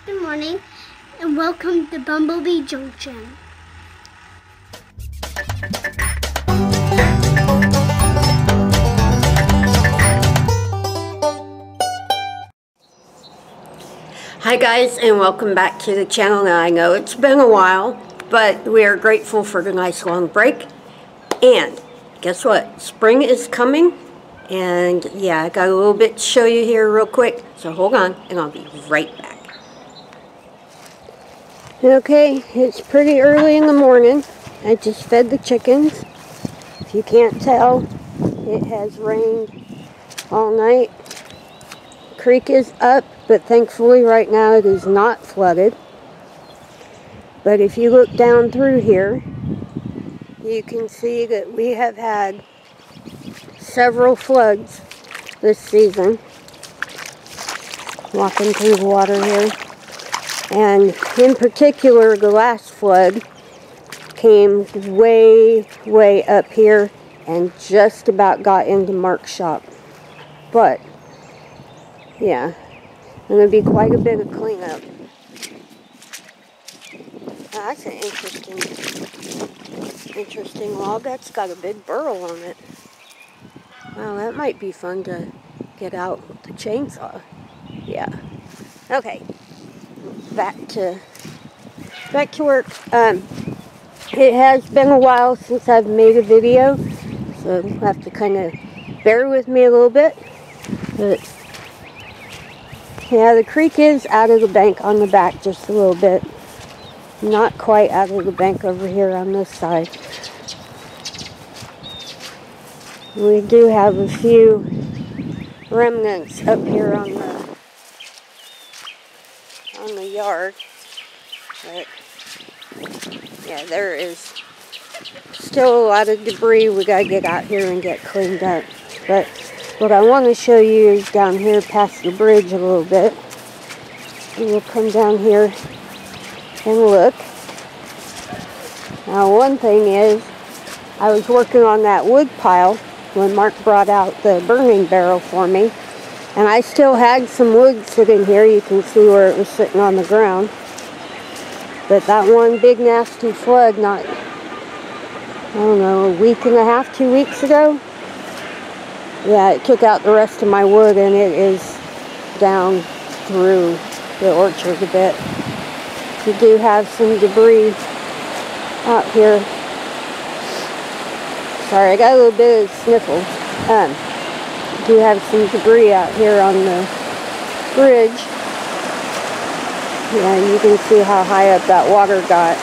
Good morning and welcome to Bumblebee Junction. Hi guys, and welcome back to the channel. Now I know it's been a while, but we are grateful for the nice long break. And guess what? Spring is coming, and yeah, I got a little bit to show you here real quick, so hold on and I'll be right back. Okay, it's pretty early in the morning. I just fed the chickens. If you can't tell, it has rained all night. Creek is up, but thankfully right now it is not flooded. But if you look down through here, you can see that we have had several floods this season. Walking through the water here. And in particular, the last flood came way up here and just about got into Mark's shop. But yeah, going to be quite a bit of cleanup. That's an interesting log. That's got a big burl on it. Wow, that might be fun to get out with the chainsaw. Yeah. Okay, back to work. It has been a while since I've made a video, so you'll have to kind of bear with me a little bit. But yeah, the creek is out of the bank on the back just a little bit. Not quite out of the bank over here on this side. We do have a few remnants up here on the yard. But yeah, there is still a lot of debris we gotta get out here and get cleaned up. But what I want to show you is down here past the bridge a little bit. And we'll come down here and look. Now one thing is, I was working on that wood pile when Mark brought out the burning barrel for me. And I still had some wood sitting here. You can see where it was sitting on the ground. But that one big nasty flood, not, I don't know, a week and a half, 2 weeks ago, yeah, it took out the rest of my wood, and it is down through the orchard a bit. We do have some debris out here. Sorry, I got a little bit of sniffles. Do have some debris out here on the bridge. Yeah, you can see how high up that water got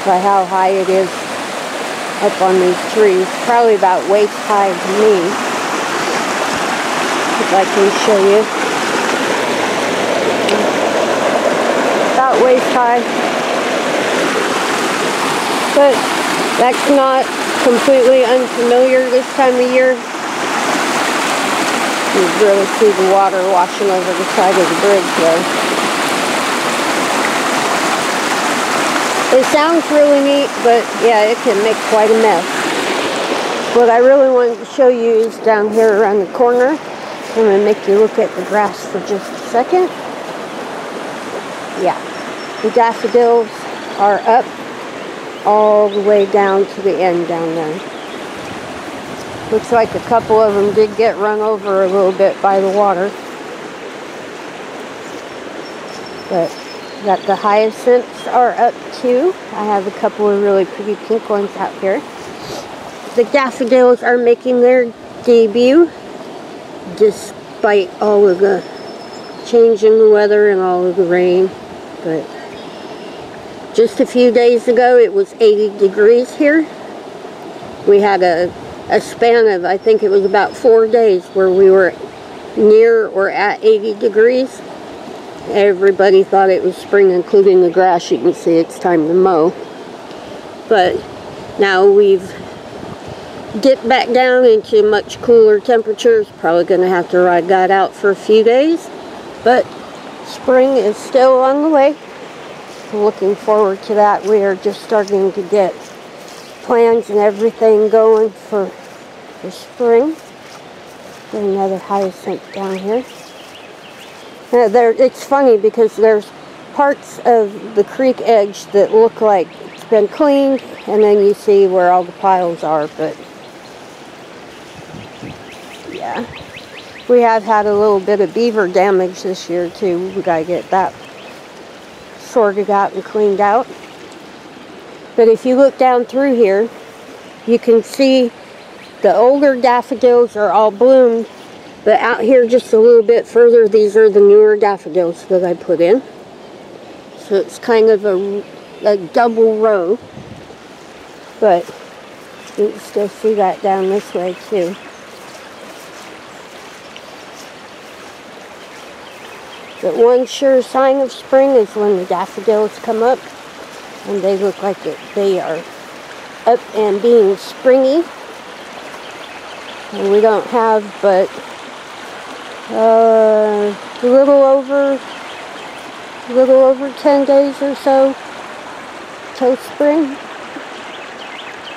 by how high it is up on these trees. Probably about waist high to me. If I can show you. About waist high. But that's not completely unfamiliar this time of year. You really see the water washing over the side of the bridge there. It sounds really neat, but yeah, it can make quite a mess. What I really wanted to show you is down here around the corner. I'm going to make you look at the grass for just a second. Yeah, the daffodils are up all the way down to the end down there. Looks like a couple of them did get run over a little bit by the water. But got the hyacinths are up too. I have a couple of really pretty pink ones out here. The daffodils are making their debut, despite all of the change in the weather and all of the rain. But just a few days ago it was 80 degrees here. We had a span of, I think it was about 4 days where we were near or at 80 degrees. Everybody thought it was spring, including the grass. You can see it's time to mow. But now we've dipped back down into much cooler temperatures. Probably going to have to ride that out for a few days. But spring is still on the way. So looking forward to that. We are just starting to get plans and everything going for the spring. Got another hyacinth down here. It's funny because there's parts of the creek edge that look like it's been cleaned, and then you see where all the piles are. But yeah, we have had a little bit of beaver damage this year too. We gotta get that sorted out and cleaned out. But if you look down through here, you can see the older daffodils are all bloomed, but out here just a little bit further, these are the newer daffodils that I put in. So it's kind of a double row, but you can still see that down this way too. But one sure sign of spring is when the daffodils come up, and they look like they are up and being springy. And we don't have but a little over 10 days or so till spring.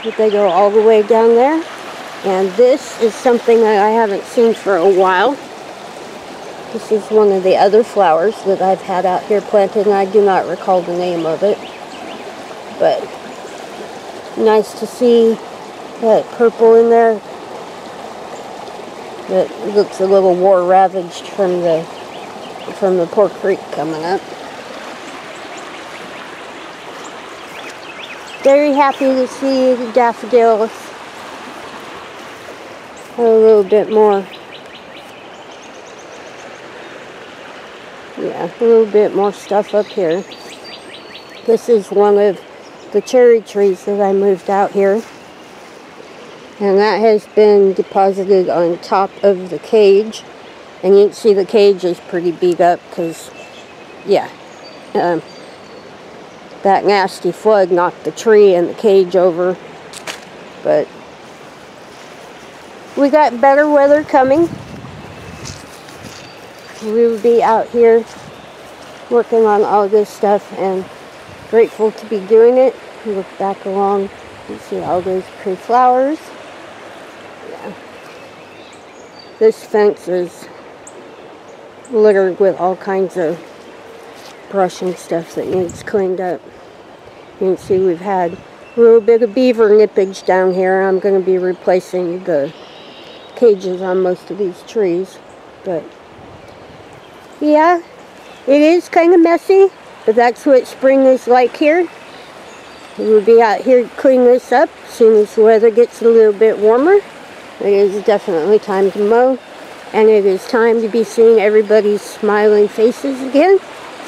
But they go all the way down there. And this is something that I haven't seen for a while. This is one of the other flowers that I've had out here planted, and I do not recall the name of it. But nice to see that purple in there. That looks a little war ravaged from the poor creek coming up. Very happy to see the daffodils. A little bit more. Yeah, a little bit more stuff up here. This is one of the cherry trees that I moved out here. And that has been deposited on top of the cage. And you can see the cage is pretty beat up because, yeah, that nasty flood knocked the tree and the cage over. But we got better weather coming. We will be out here working on all this stuff, and grateful to be doing it. Look back along, you see all those pretty flowers. Yeah. This fence is littered with all kinds of brush and stuff that needs cleaned up. You can see we've had a little bit of beaver nippage down here. I'm going to be replacing the cages on most of these trees. But yeah, it is kind of messy, but that's what spring is like here. We'll be out here cleaning this up as soon as the weather gets a little bit warmer. It is definitely time to mow, and it is time to be seeing everybody's smiling faces again.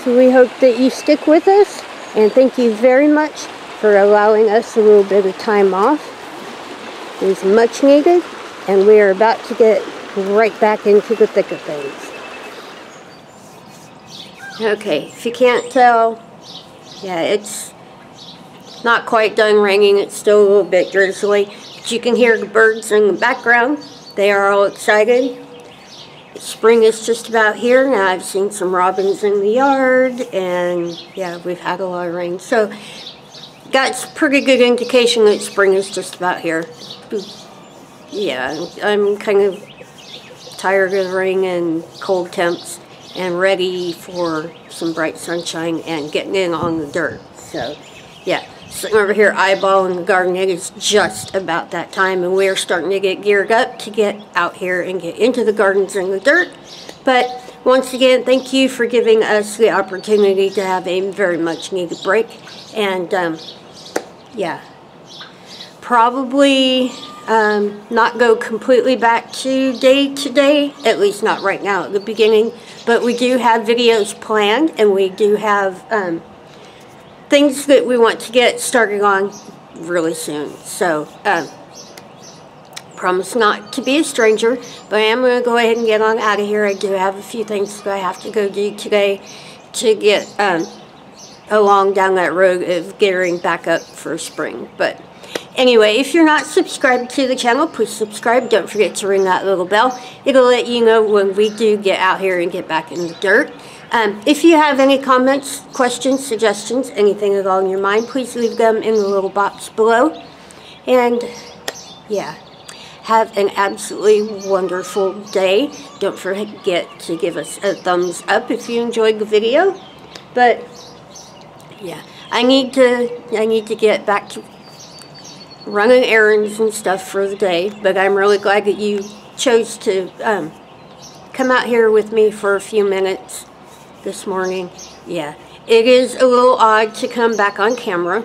So we hope that you stick with us, and thank you very much for allowing us a little bit of time off. It was much needed, and we are about to get right back into the thick of things. Okay, if you can't tell, yeah, it's not quite done raining. It's still a little bit drizzly, but you can hear the birds in the background. They are all excited. Spring is just about here. Now I've seen some robins in the yard, and yeah, we've had a lot of rain. So that's a pretty good indication that spring is just about here. Yeah, I'm kind of tired of the rain and cold temps, and ready for some bright sunshine and getting in on the dirt. So yeah, sitting over here eyeballing the garden, it is just about that time, and we're starting to get geared up to get out here and get into the gardens and the dirt. But once again, thank you for giving us the opportunity to have a very much needed break. And yeah, probably not go completely back to day, at least not right now at the beginning, but we do have videos planned, and we do have things that we want to get started on really soon. So promise not to be a stranger, but I am going to go ahead and get on out of here. I do have a few things that I have to go do today to get along down that road of gearing back up for spring. But anyway, if you're not subscribed to the channel, please subscribe. Don't forget to ring that little bell. It'll let you know when we do get out here and get back in the dirt. If you have any comments, questions, suggestions, anything at all in your mind, please leave them in the little box below. And yeah, have an absolutely wonderful day. Don't forget to give us a thumbs up if you enjoyed the video. But yeah, I need to get back to running errands and stuff for the day. But I'm really glad that you chose to come out here with me for a few minutes this morning. Yeah, it is a little odd to come back on camera,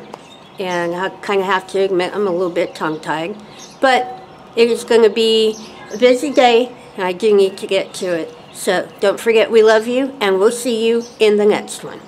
and I kind of have to admit I'm a little bit tongue-tied, but it is going to be a busy day, and I do need to get to it. So don't forget we love you, and we'll see you in the next one.